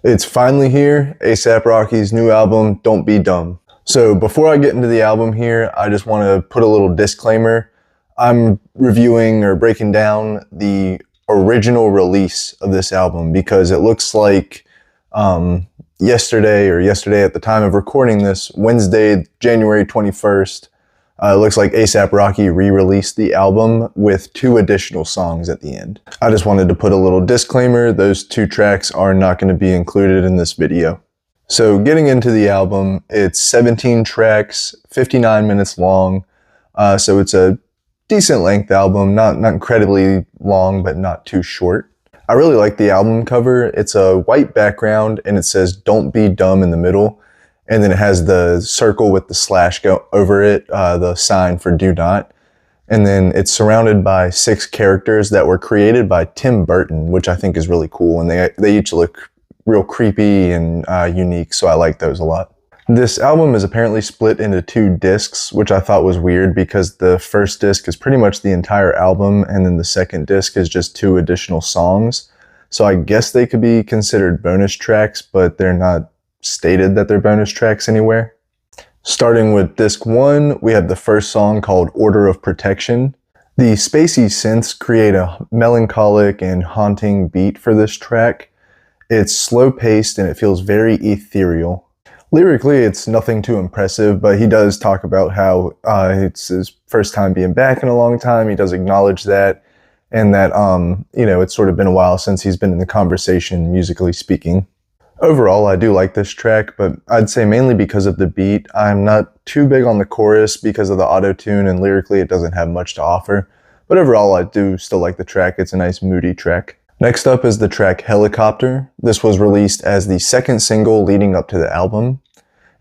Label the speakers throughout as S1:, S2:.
S1: It's finally here, A$AP Rocky's new album, Don't Be Dumb. So before I get into the album here, I just want to put a little disclaimer. I'm reviewing or breaking down the original release of this album because it looks like yesterday at the time of recording this, Wednesday, January 21st, it looks like A$AP Rocky re-released the album with 2 additional songs at the end. I just wanted to put a little disclaimer. Those 2 tracks are not going to be included in this video. So getting into the album, it's 17 tracks, 59 minutes long. So it's a decent length album, not incredibly long, but not too short. I really like the album cover. It's a white background and it says "Don't Be Dumb" in the middle. And then it has the circle with the slash go over it, the sign for do not. And then it's surrounded by 6 characters that were created by Tim Burton, which I think is really cool. And they each look real creepy and unique, so I like those a lot. This album is apparently split into 2 discs, which I thought was weird because the first disc is pretty much the entire album, and then the second disc is just 2 additional songs. So I guess they could be considered bonus tracks, but they're not stated that they're bonus tracks anywhere. Starting with disc 1, we have the first song called Order of Protection. The spacey synths create a melancholic and haunting beat for this track. It's slow paced and it feels very ethereal. Lyrically, it's nothing too impressive, but he does talk about how it's his first time being back in a long time. He does acknowledge that, and that it's sort of been a while since he's been in the conversation, musically speaking. Overall, I do like this track, but I'd say mainly because of the beat. I'm not too big on the chorus because of the auto-tune, and lyrically it doesn't have much to offer. But overall, I do still like the track. It's a nice moody track. Next up is the track Helicopter. This was released as the second single leading up to the album.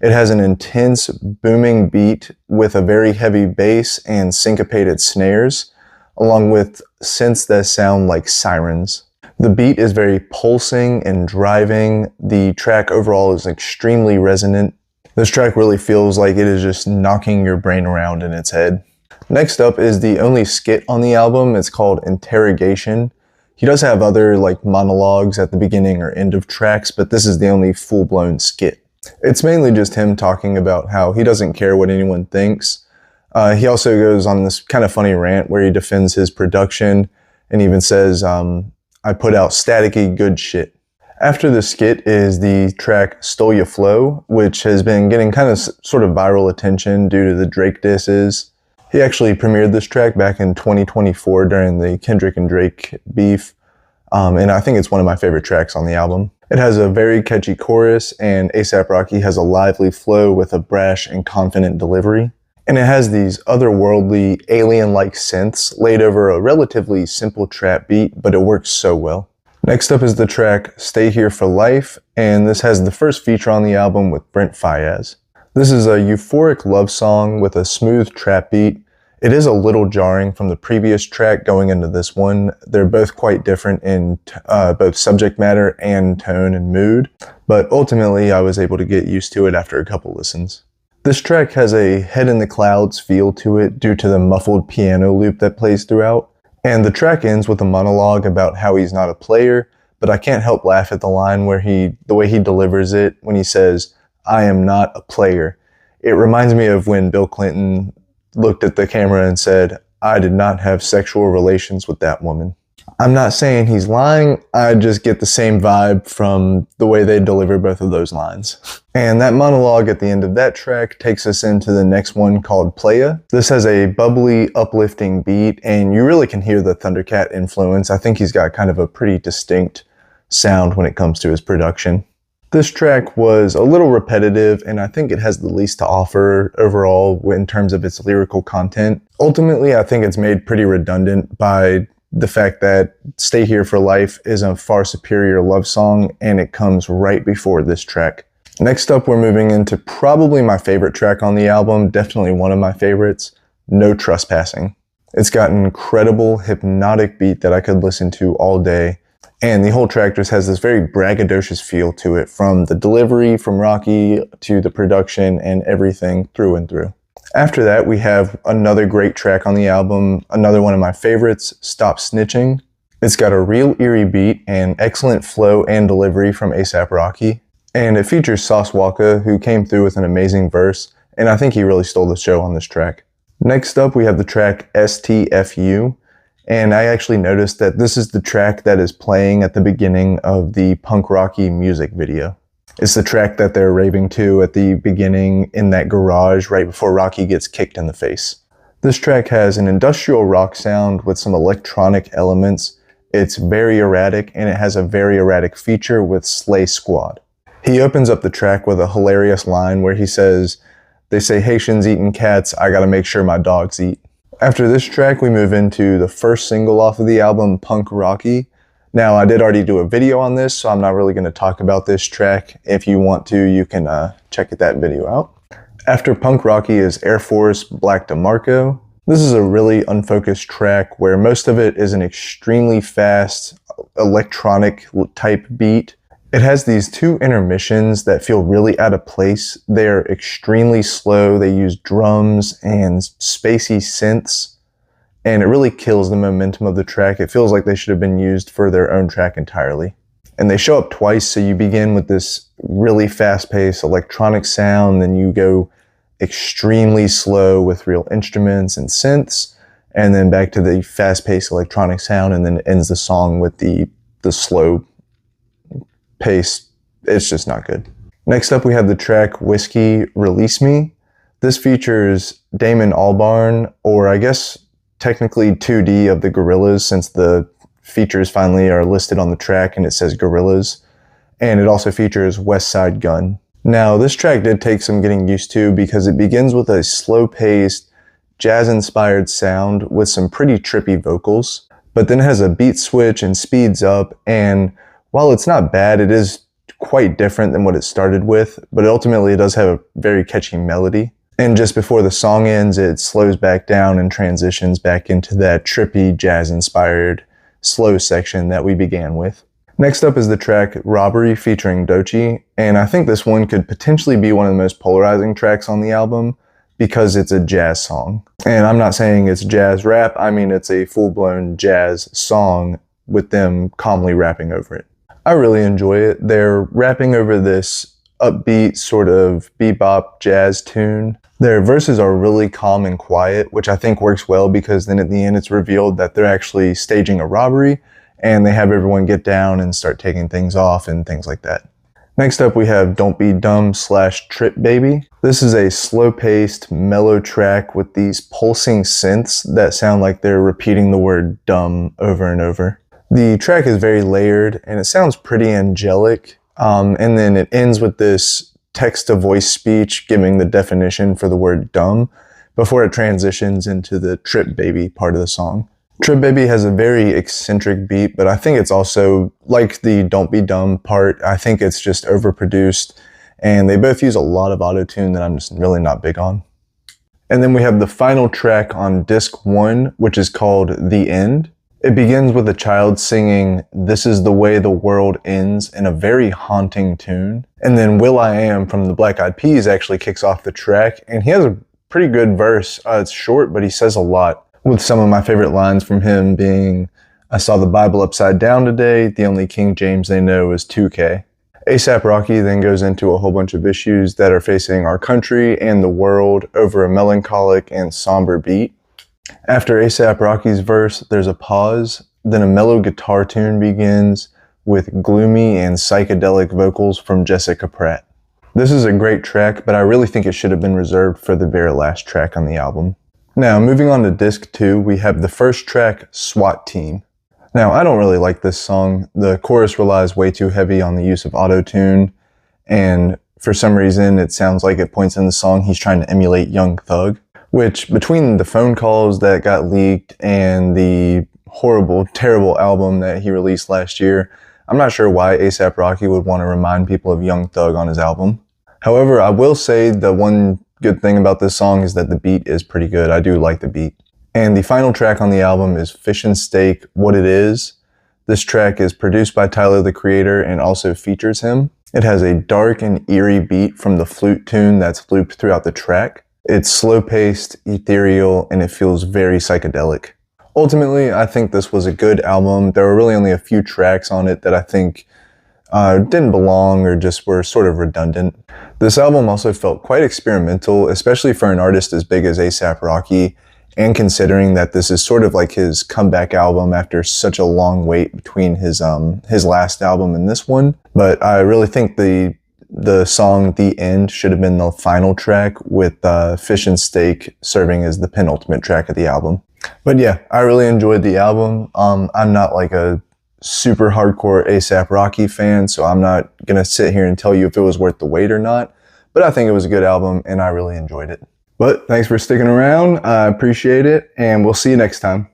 S1: It has an intense, booming beat with a very heavy bass and syncopated snares, along with synths that sound like sirens. The beat is very pulsing and driving. The track overall is extremely resonant. This track really feels like it is just knocking your brain around in its head. Next up is the only skit on the album. It's called Interrogation. He does have other monologues at the beginning or end of tracks, but this is the only full-blown skit. It's mainly just him talking about how he doesn't care what anyone thinks. He also goes on this kind of funny rant where he defends his production and even says, I put out staticky good shit. After the skit is the track Stole Ya Flow, which has been getting kind of sort of viral attention due to the Drake disses. He actually premiered this track back in 2024 during the Kendrick and Drake beef, and I think it's one of my favorite tracks on the album. It has a very catchy chorus, and A$AP Rocky has a lively flow with a brash and confident delivery. And it has these otherworldly, alien-like synths laid over a relatively simple trap beat, but it works so well. Next up is the track Stay Here for Life, and this has the first feature on the album with Brent Faiyaz. This is a euphoric love song with a smooth trap beat. It is a little jarring from the previous track going into this one. They're both quite different in both subject matter and tone and mood, but ultimately I was able to get used to it after a couple listens. This track has a head in the clouds feel to it due to the muffled piano loop that plays throughout. And the track ends with a monologue about how he's not a player, but I can't help laugh at the line where the way he delivers it when he says, I am not a player. It reminds me of when Bill Clinton looked at the camera and said, I did not have sexual relations with that woman. I'm not saying he's lying, I just get the same vibe from the way they deliver both of those lines. And that monologue at the end of that track takes us into the next one called Playa. This has a bubbly, uplifting beat, and you really can hear the Thundercat influence. I think he's got kind of a pretty distinct sound when it comes to his production. This track was a little repetitive, and I think it has the least to offer overall in terms of its lyrical content. Ultimately, I think it's made pretty redundant by the fact that Stay Here for Life is a far superior love song, and it comes right before this track. Next up, we're moving into probably my favorite track on the album, definitely one of my favorites, No Trespassing. It's got an incredible hypnotic beat that I could listen to all day, and the whole track just has this very braggadocious feel to it, from the delivery from Rocky to the production and everything through and through. After that, we have another great track on the album, another one of my favorites, Stop Snitching. It's got a real eerie beat and excellent flow and delivery from A$AP Rocky. And it features Sauce Walka, who came through with an amazing verse, and I think he really stole the show on this track. Next up, we have the track STFU, and I actually noticed that this is the track that is playing at the beginning of the Punk Rocky music video. It's the track that they're raving to at the beginning in that garage right before Rocky gets kicked in the face. This track has an industrial rock sound with some electronic elements. It's very erratic, and it has a very erratic feature with Slay Squad. He opens up the track with a hilarious line where he says, "They say Haitians eating cats, I gotta make sure my dogs eat." After this track, we move into the first single off of the album, Punk Rocky. Now, I did already do a video on this, so I'm not really going to talk about this track. If you want to, you can check that video out. After Punk Rocky is Air Force Black DeMarco. This is a really unfocused track where most of it is an extremely fast electronic type beat. It has these two intermissions that feel really out of place. They're extremely slow. They use drums and spacey synths, and it really kills the momentum of the track. It feels like they should have been used for their own track entirely. And they show up twice, so you begin with this really fast-paced electronic sound, then you go extremely slow with real instruments and synths, and then back to the fast-paced electronic sound, and then it ends the song with the slow pace. It's just not good. Next up, we have the track Whiskey Release Me. This features Damon Albarn, or I guess technically 2D of the Gorillaz, since the features finally are listed on the track and it says Gorillaz. And it also features Westside Gunn. Now, this track did take some getting used to because it begins with a slow-paced, jazz-inspired sound with some pretty trippy vocals, but then it has a beat switch and speeds up, and while it's not bad, it is quite different than what it started with, but ultimately it does have a very catchy melody. And just before the song ends, it slows back down and transitions back into that trippy, jazz-inspired, slow section that we began with. Next up is the track Robbery featuring Doechii, and I think this one could potentially be one of the most polarizing tracks on the album because it's a jazz song. And I'm not saying it's jazz rap, I mean it's a full-blown jazz song with them calmly rapping over it. I really enjoy it. They're rapping over this upbeat sort of bebop jazz tune. Their verses are really calm and quiet, which I think works well because then at the end it's revealed that they're actually staging a robbery and they have everyone get down and start taking things off and things like that. Next up we have Don't Be Dumb / Trip Baby. This is a slow-paced, mellow track with these pulsing synths that sound like they're repeating the word dumb over and over. The track is very layered and it sounds pretty angelic, and then it ends with this text-to-voice speech giving the definition for the word dumb before it transitions into the Trip Baby part of the song. Trip Baby has a very eccentric beat, but I think it's also, like the Don't Be Dumb part, I think it's just overproduced, and they both use a lot of auto-tune that I'm just really not big on. And then we have the final track on disc 1, which is called The End. It begins with a child singing "This is the way the world ends" in a very haunting tune. And then will.i.am from the Black Eyed Peas actually kicks off the track, and he has a pretty good verse. It's short, but he says a lot, with some of my favorite lines from him being, "I saw the Bible upside down today, the only King James they know is 2K. A$AP Rocky then goes into a whole bunch of issues that are facing our country and the world over a melancholic and somber beat. After A$AP Rocky's verse, there's a pause, then a mellow guitar tune begins with gloomy and psychedelic vocals from Jessica Pratt. This is a great track, but I really think it should have been reserved for the very last track on the album. Now, moving on to disc 2, we have the first track, SWAT Team. Now, I don't really like this song. The chorus relies way too heavy on the use of auto-tune, and for some reason, it sounds like it points in the song he's trying to emulate Young Thug, which between the phone calls that got leaked and the horrible, terrible album that he released last year, I'm not sure why A$AP Rocky would want to remind people of Young Thug on his album. However, I will say the one good thing about this song is that the beat is pretty good. I do like the beat. And the final track on the album is Fish and Steak, What It Is. This track is produced by Tyler, the Creator, and also features him. It has a dark and eerie beat from the flute tune that's looped throughout the track. It's slow-paced, ethereal, and it feels very psychedelic. Ultimately, I think this was a good album. There were really only a few tracks on it that I think didn't belong or just were sort of redundant. This album also felt quite experimental, especially for an artist as big as A$AP Rocky, and considering that this is sort of like his comeback album after such a long wait between his last album and this one. But I really think the song "The End" should have been the final track, with Fish and Steak serving as the penultimate track of the album. But yeah, I really enjoyed the album. I'm not like a super hardcore A$AP Rocky fan, so I'm not gonna sit here and tell you if it was worth the wait or not, but I think it was a good album and I really enjoyed it. But thanks for sticking around. I appreciate it, and we'll see you next time.